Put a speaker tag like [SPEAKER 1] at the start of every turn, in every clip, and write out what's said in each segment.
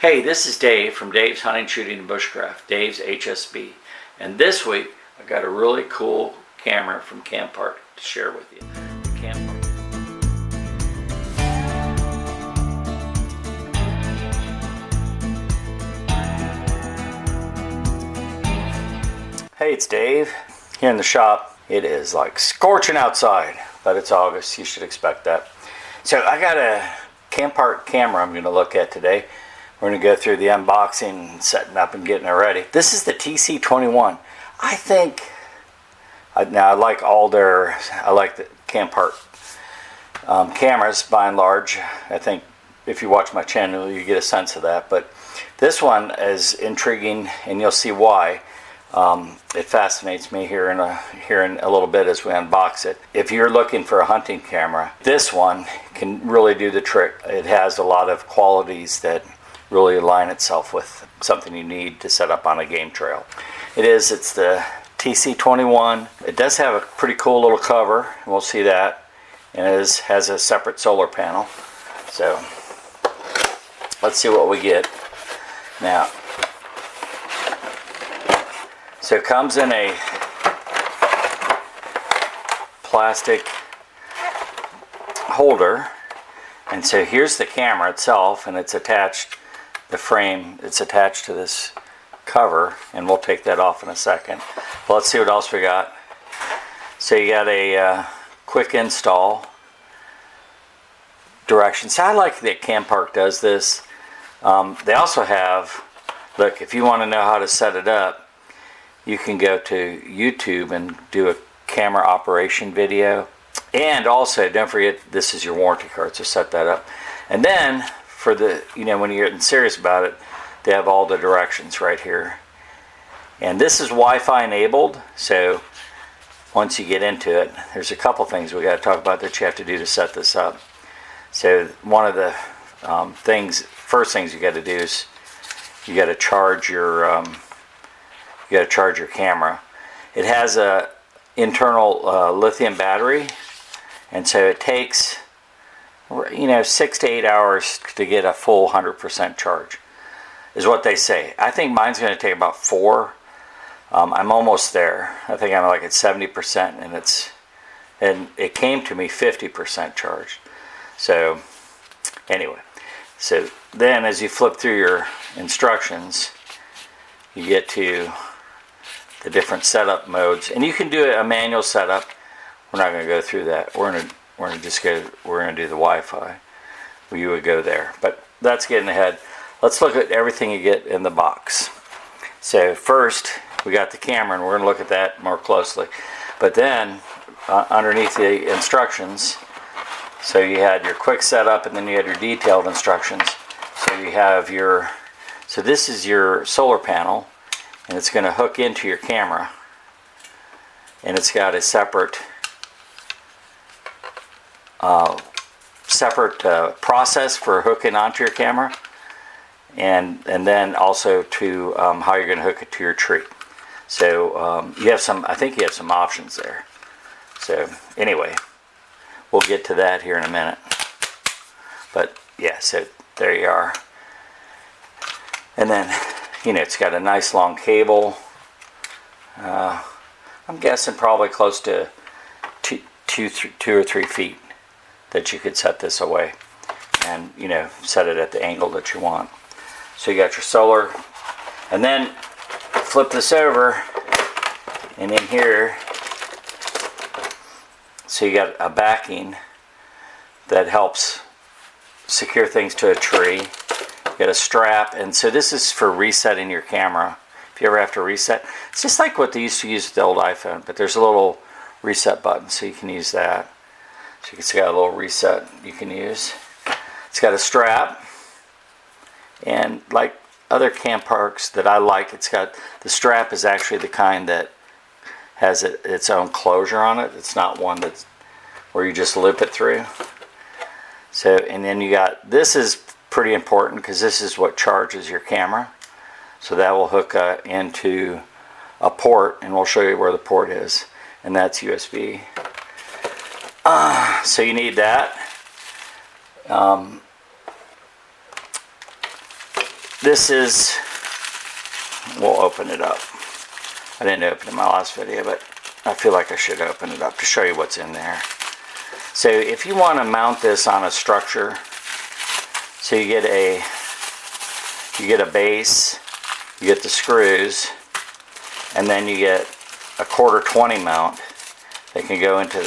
[SPEAKER 1] Hey, this is Dave from Dave's Hunting, Shooting, and Bushcraft, Dave's HSB. And this week, I got a really cool camera from CamPark to share with you. The CamPark. Hey, it's Dave here in the shop. It is like scorching outside, but it's August. You should expect that. So I got a CamPark camera I'm going to look at today. We're going to go through the unboxing and setting up and getting it ready. This is the TC21. I think, now I like the CamPark cameras by and large. I think if you watch my channel you get a sense of that. But this one is intriguing and you'll see why. It fascinates me here in a little bit as we unbox it. If you're looking for a hunting camera, this one can really do the trick. It has a lot of qualities that really align itself with something you need to set up on a game trail. It's the TC21. It does have a pretty cool little cover, and we'll see that. And it has a separate solar panel. So let's see what we get. Now, so it comes in a plastic holder, and so here's the camera itself, and it's attached, the frame, it's attached to this cover, and we'll take that off in a second. But let's see what else we got. So you got a quick install directions. So I like that CamPark does this. They also have, look, if you want to know how to set it up, you can go to YouTube and do a camera operation video. And also, don't forget, this is your warranty card, so set that up. And then, for the, when you're getting serious about it, they have all the directions right here. And this is Wi-Fi enabled, so once you get into it, there's a couple things we got to talk about that you have to do to set this up. So one of the first things you got to do is you got to charge your camera. It has a internal lithium battery, and so it takes 6 to 8 hours to get a full 100% charge, is what they say. I think mine's going to take about 4. I'm almost there. I think I'm like at 70%, and it came to me 50% charged. So anyway, so then as you flip through your instructions, you get to the different setup modes, and you can do a manual setup. We're not going to go through that. We're going to do the Wi-Fi. Well, you would go there, but that's getting ahead. Let's look at everything you get in the box. So first, we got the camera, and we're going to look at that more closely. But then, underneath the instructions, so you had your quick setup, and then you had your detailed instructions. So you have so this is your solar panel, and it's going to hook into your camera, and it's got a separate process for hooking onto your camera, and then also to how you're going to hook it to your tree. So you have I think you have some options there. So anyway, we'll get to that here in a minute. But yeah, so there you are. And then it's got a nice long cable. I'm guessing probably close to two or 3 feet that you could set this away, and set it at the angle that you want. So you got your solar, and then flip this over, and in here, so you got a backing that helps secure things to a tree. You got a strap, and so this is for resetting your camera. If you ever have to reset, it's just like what they used to use with the old iPhone, but there's a little reset button, so you can use that. So you can see, got a little reset you can use. It's got a strap, and like other CamParks that I like, it's got, the strap is actually the kind that has its own closure on it. It's not one that's where you just loop it through. So, and then you got, this is pretty important because this is what charges your camera. So that will hook into a port, and we'll show you where the port is, and that's USB. So you need that. this is, we'll open it up. I didn't open it in my last video, but I feel like I should open it up to show you what's in there. So if you want to mount this on a structure, so you get a base, you get the screws, and then you get a 1/4 mount that can go into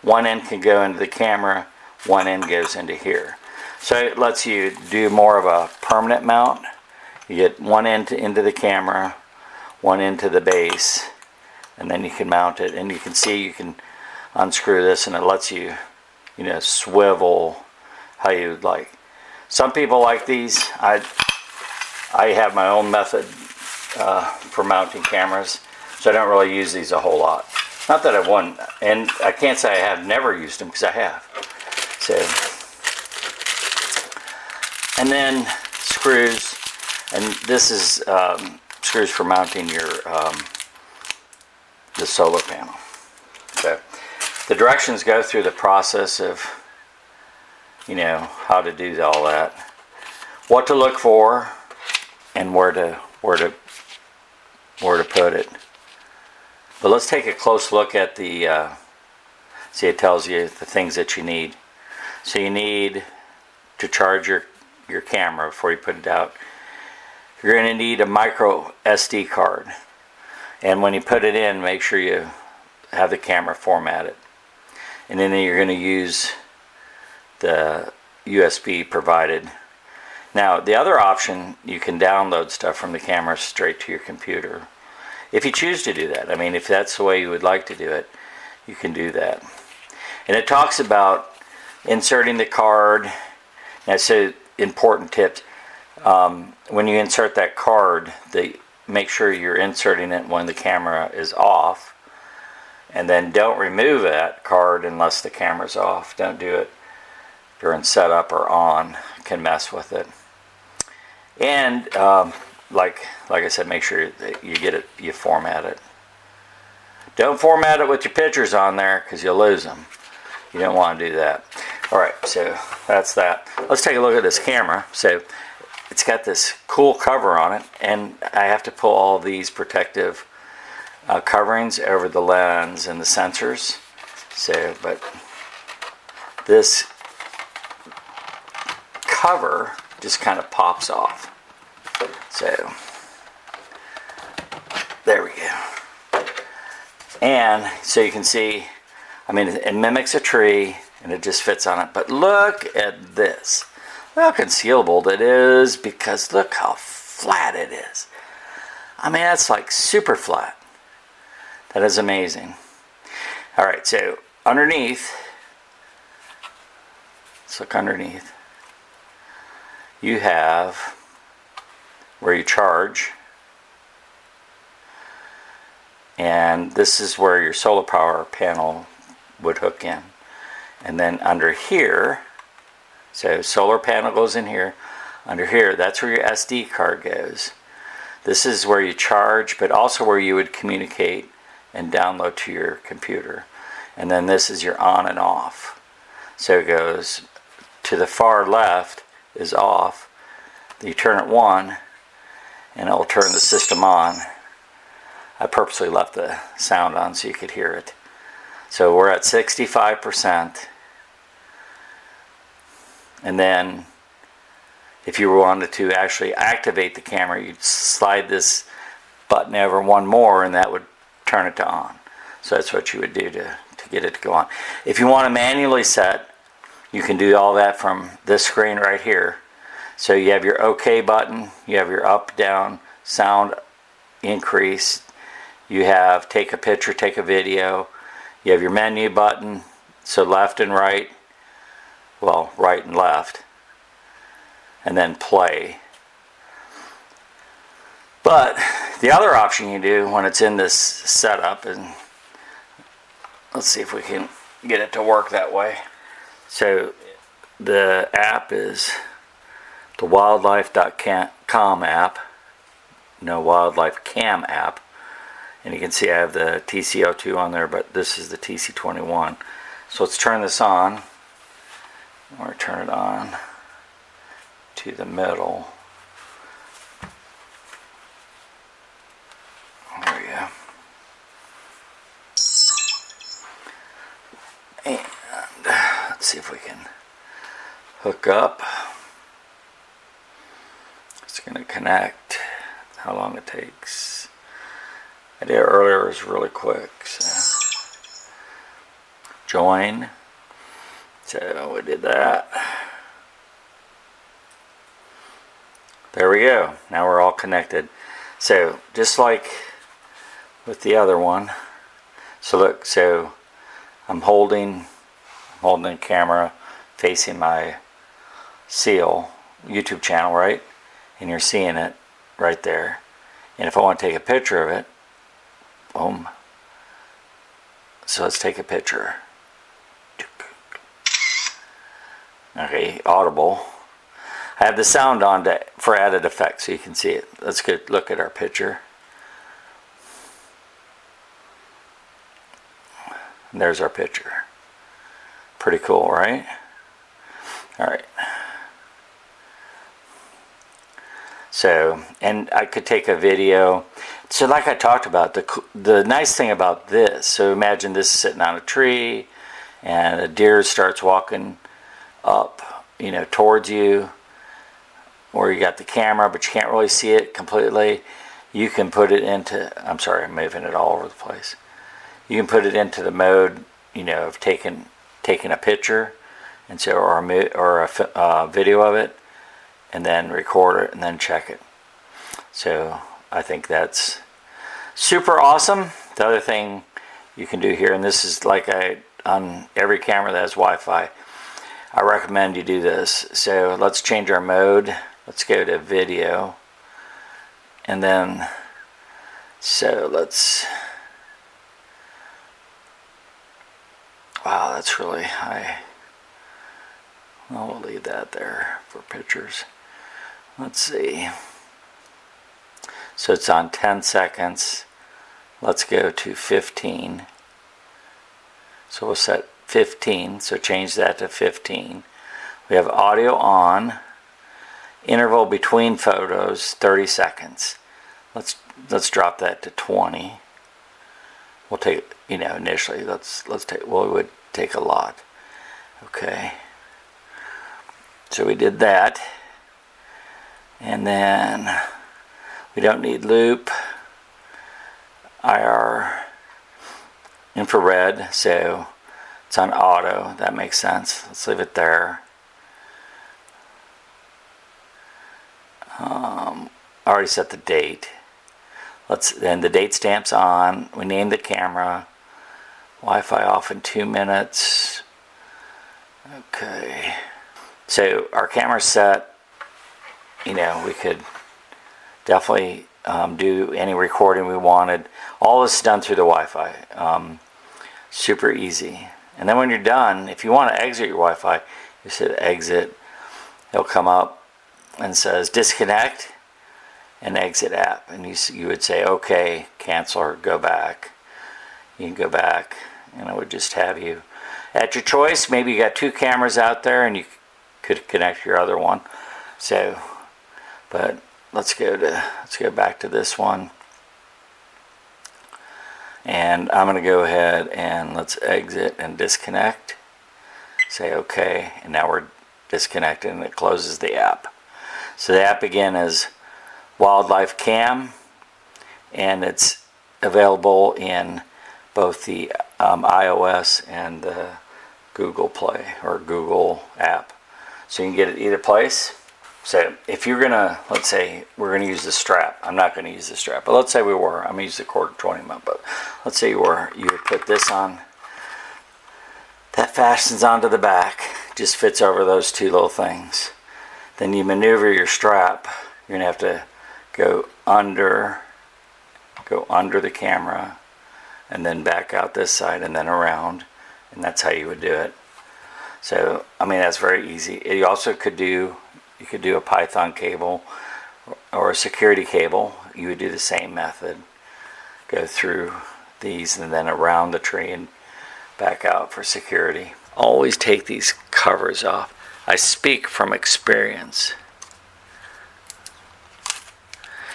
[SPEAKER 1] one end can go into the camera, one end goes into here. So it lets you do more of a permanent mount. You get one end into the camera, one into the base, and then you can mount it, and you can see you can unscrew this, and it lets you, you know, swivel how you would like. Some people like these. I have my own method for mounting cameras, so I don't really use these a whole lot. Not that I wouldn't, and I can't say I have never used them, because I have. So, and then screws, and this is screws for mounting your the solar panel. So the directions go through the process of, you know, how to do all that, what to look for, and where to put it. But let's take a close look at the see, it tells you the things that you need. So you need to charge your camera before you put it out. You're going to need a micro SD card, and when you put it in, make sure you have the camera formatted. And then you're going to use the USB provided. Now the other option, you can download stuff from the camera straight to your computer, if you choose to do that. I mean, if that's the way you would like to do it, you can do that. And it talks about inserting the card. Now, so important tips. When you insert that card, make sure you're inserting it when the camera is off, and then don't remove that card unless the camera's off. Don't do it during setup or on. It can mess with it. And like I said, make sure that you format it. Don't format it with your pictures on there, because you'll lose them. You don't want to do that. Alright, so that's that. Let's take a look at this camera. So it's got this cool cover on it, and I have to pull all these protective coverings over the lens and the sensors. So, but this cover just kind of pops off. So there we go. And so you can see, I mean, it mimics a tree and it just fits on it. But look at this. Look how concealable it is, because look how flat it is. I mean, that's like super flat. That is amazing. Alright, so underneath, let's look underneath. You have where you charge, and this is where your solar power panel would hook in. And then under here, so solar panel goes in here. Under here, that's where your SD card goes. This is where you charge, but also where you would communicate and download to your computer. And then this is your on and off. So it goes to the far left is off. You turn it 1 and it will turn the system on. I purposely left the sound on so you could hear it. So we're at 65%. And then if you wanted to actually activate the camera, you'd slide this button over one more, and that would turn it to on. So that's what you would do to get it to go on. If you want to manually set, you can do all that from this screen right here. So you have your OK button, you have your up, down, sound increase, you have take a picture, take a video, you have your menu button, so left and right, well, right and left, and then play. But the other option you do when it's in this setup, and let's see if we can get it to work that way. So the app is the wildlife.com app, no, wildlife cam app. And you can see I have the TC02 on there, but this is the TC21. So let's turn this on. I'm going to turn it on to the middle. hook up. It's going to connect. How long it takes. I did it earlier, it was really quick. So join. So we did that. There we go. Now we're all connected. So just like with the other one. So look, so I'm holding the camera facing my Seal YouTube channel, right? And you're seeing it right there. And if I want to take a picture of it, boom. So let's take a picture. Okay, audible. I have the sound on for added effect so you can see it. Let's go look at our picture. And there's our picture. Pretty cool, right? Alright. So, and I could take a video. So like I talked about, the nice thing about this, so imagine this is sitting on a tree and a deer starts walking up, you know, towards you, or you got the camera but you can't really see it completely. You can put it into, I'm sorry, I'm moving it all over the place. You can put it into the mode, you know, of taking a picture, and so or a video of it, and then record it and then check it. So I think that's super awesome. The other thing you can do here, and this is like on every camera that has Wi-Fi, I recommend you do this. So let's change our mode. Let's go to video, and then so let's, wow, that's really high. Well, we'll leave that there for pictures. Let's see. So it's on 10 seconds. Let's go to 15. So we'll set 15. So change that to 15. We have audio on. Interval between photos 30 seconds. Let's drop that to 20. We'll take, you know, initially let's take, well, we would take a lot. Okay. So we did that. And then we don't need loop, IR, infrared, so it's on auto. That makes sense. Let's leave it there. I already set the date. Then the date stamp's on. We name the camera. Wi-Fi off in 2 minutes. Okay. So our camera's set. You know, we could definitely do any recording we wanted. All this is done through the Wi-Fi. Super easy. And then when you're done, if you want to exit your Wi-Fi, you hit exit. It'll come up and says disconnect and exit app. And you would say, okay, cancel or go back. You can go back, and it would just have you at your choice. Maybe you got 2 cameras out there and you could connect your other one. So, but let's go back to this one. And I'm going to go ahead and let's exit and disconnect. Say okay, and now we're disconnected and it closes the app. So the app again is Wildlife Cam, and it's available in both the iOS and the Google Play or Google app. So you can get it either place. So if you're gonna, let's say we're gonna use the strap. I'm not gonna use the strap, but let's say we were. I'm gonna use the quarter 20 mount, but let's say you were. You would put this on. That fastens onto the back. Just fits over those 2 little things. Then you maneuver your strap. You're gonna have to go under the camera, and then back out this side, and then around, and that's how you would do it. So I mean, that's very easy. You also could do. You could do a Python cable or a security cable. You would do the same method. Go through these and then around the tree and back out for security. Always take these covers off. I speak from experience.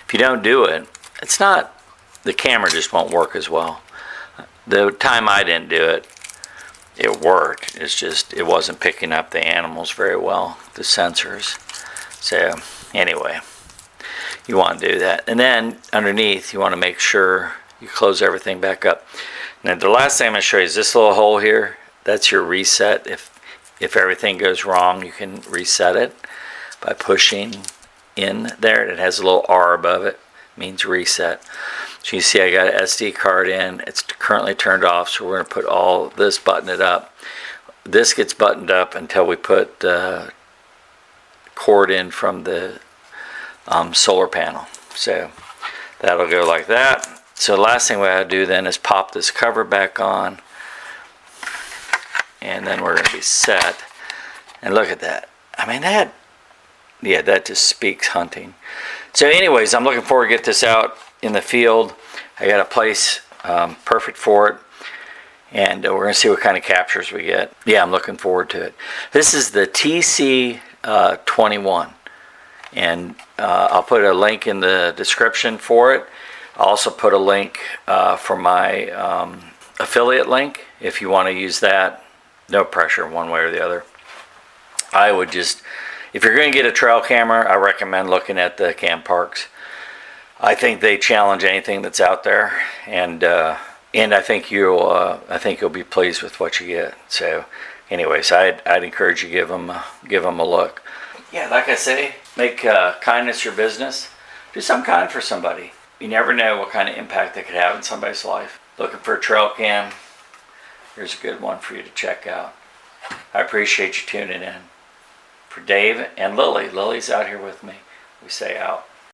[SPEAKER 1] If you don't do it, it's not, the camera just won't work as well. The time I didn't do it, it worked. It's just it wasn't picking up the animals very well, the sensors. So anyway, you want to do that. And then underneath, you want to make sure you close everything back up. Now the last thing I'm going to show you is this little hole here. That's your reset. If everything goes wrong, you can reset it by pushing in there. It has a little R above it. Means reset. So you see I got an SD card in. It's currently turned off, so we're going to put all this, button it up. This gets buttoned up until we put the cord in from the solar panel. So that'll go like that. So the last thing we have to do then is pop this cover back on, and then we're going to be set. And look at that. I mean, that just speaks hunting. So anyways, I'm looking forward to get this out in the field. I got a place perfect for it, and we're going to see what kind of captures we get. Yeah, I'm looking forward to it. This is the TC21, and I'll put a link in the description for it. I'll also put a link for my affiliate link if you want to use that. No pressure one way or the other. I would just, if you're going to get a trail camera, I recommend looking at the CamParks. I think they challenge anything that's out there, and I think you'll be pleased with what you get. So, anyways, I'd encourage you give them a look. Yeah, like I say, make kindness your business. Do something kind for somebody. You never know what kind of impact they could have in somebody's life. Looking for a trail cam? Here's a good one for you to check out. I appreciate you tuning in. For Dave and Lillie, Lillie's out here with me. We say out.